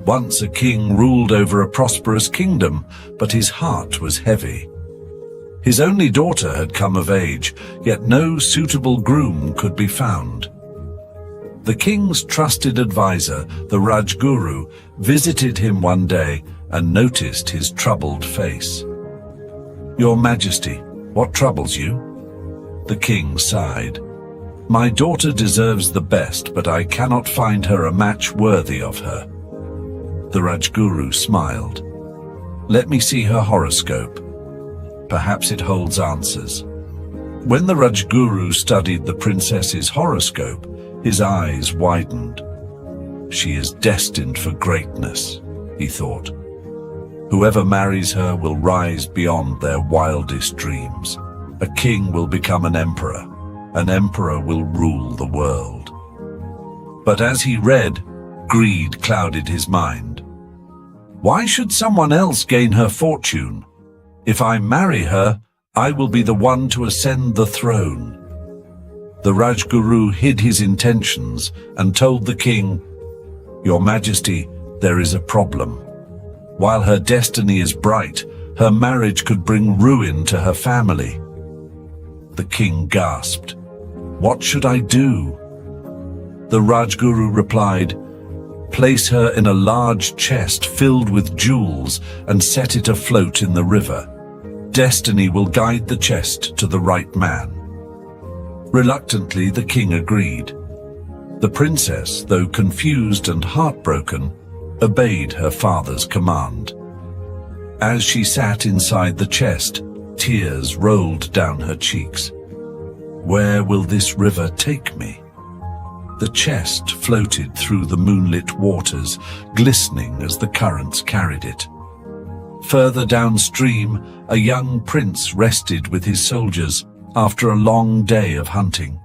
Once a king ruled over a prosperous kingdom, but his heart was heavy. His only daughter had come of age, yet no suitable groom could be found. The king's trusted advisor, the Rajguru, visited him one day and noticed his troubled face. "Your Majesty, what troubles you?" The king sighed. "My daughter deserves the best, but I cannot find her a match worthy of her." The Rajguru smiled. "Let me see her horoscope. Perhaps it holds answers." When the Rajguru studied the princess's horoscope, his eyes widened. "She is destined for greatness," he thought. "Whoever marries her will rise beyond their wildest dreams. A king will become an emperor will rule the world." But as he read, greed clouded his mind. "Why should someone else gain her fortune? If I marry her, I will be the one to ascend the throne." The Rajguru hid his intentions and told the king, "Your Majesty, there is a problem. While her destiny is bright, her marriage could bring ruin to her family." The king gasped. "What should I do?" The Rajguru replied, "Place her in a large chest filled with jewels and set it afloat in the river. Destiny will guide the chest to the right man." Reluctantly, the king agreed. The princess, though confused and heartbroken, obeyed her father's command. As she sat inside the chest, tears rolled down her cheeks. "Where will this river take me?" The chest floated through the moonlit waters, glistening as the currents carried it. Further downstream, a young prince rested with his soldiers after a long day of hunting.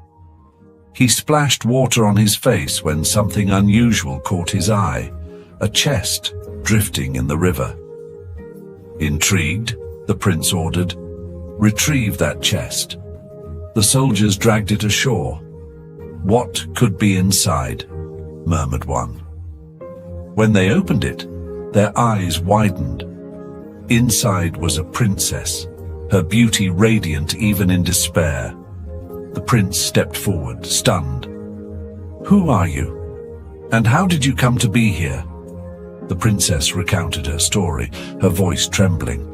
He splashed water on his face when something unusual caught his eye, a chest drifting in the river. Intrigued, the prince ordered, "Retrieve that chest." The soldiers dragged it ashore. "What could be inside?" murmured one. When they opened it, their eyes widened. Inside was a princess, her beauty radiant even in despair. The prince stepped forward, stunned. "Who are you? And how did you come to be here?" The princess recounted her story, her voice trembling.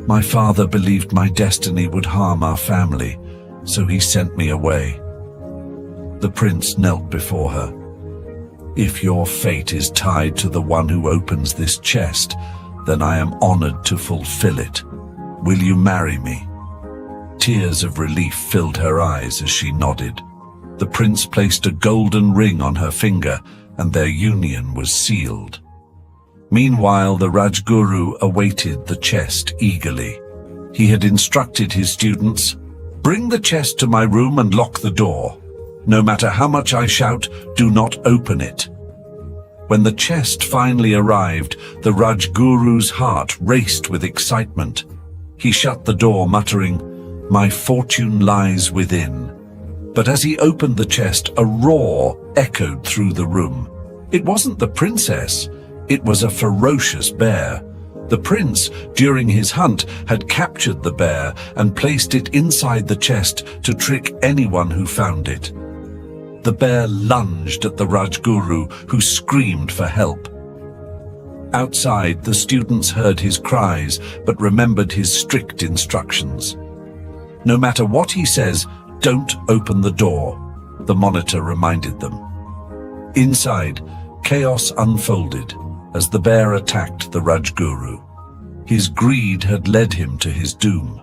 "My father believed my destiny would harm our family, so he sent me away." The prince knelt before her. "If your fate is tied to the one who opens this chest, then I am honored to fulfill it. Will you marry me?" Tears of relief filled her eyes as she nodded. The prince placed a golden ring on her finger, and their union was sealed. Meanwhile, the Rajguru awaited the chest eagerly. He had instructed his students, "Bring the chest to my room and lock the door. No matter how much I shout, do not open it." When the chest finally arrived, the Rajguru's heart raced with excitement. He shut the door, muttering, "My fortune lies within." But as he opened the chest, a roar echoed through the room. It wasn't the princess, it was a ferocious bear. The prince, during his hunt, had captured the bear and placed it inside the chest to trick anyone who found it. The bear lunged at the Rajguru, who screamed for help. Outside, the students heard his cries, but remembered his strict instructions. "No matter what he says, don't open the door," the monitor reminded them. Inside, chaos unfolded as the bear attacked the Rajguru. His greed had led him to his doom.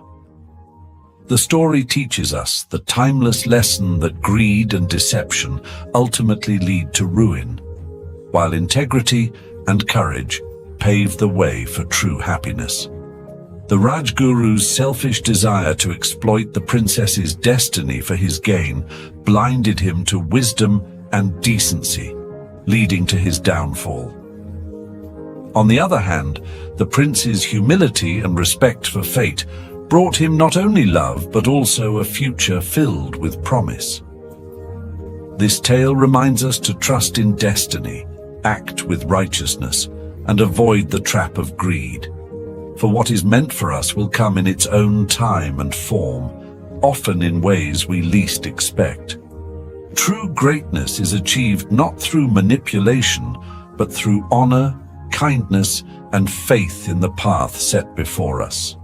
The story teaches us the timeless lesson that greed and deception ultimately lead to ruin, while integrity and courage pave the way for true happiness. The Rajguru's selfish desire to exploit the princess's destiny for his gain blinded him to wisdom and decency, leading to his downfall. On the other hand, the prince's humility and respect for fate brought him not only love, but also a future filled with promise. This tale reminds us to trust in destiny, act with righteousness, and avoid the trap of greed. For what is meant for us will come in its own time and form, often in ways we least expect. True greatness is achieved not through manipulation, but through honor, kindness, and faith in the path set before us.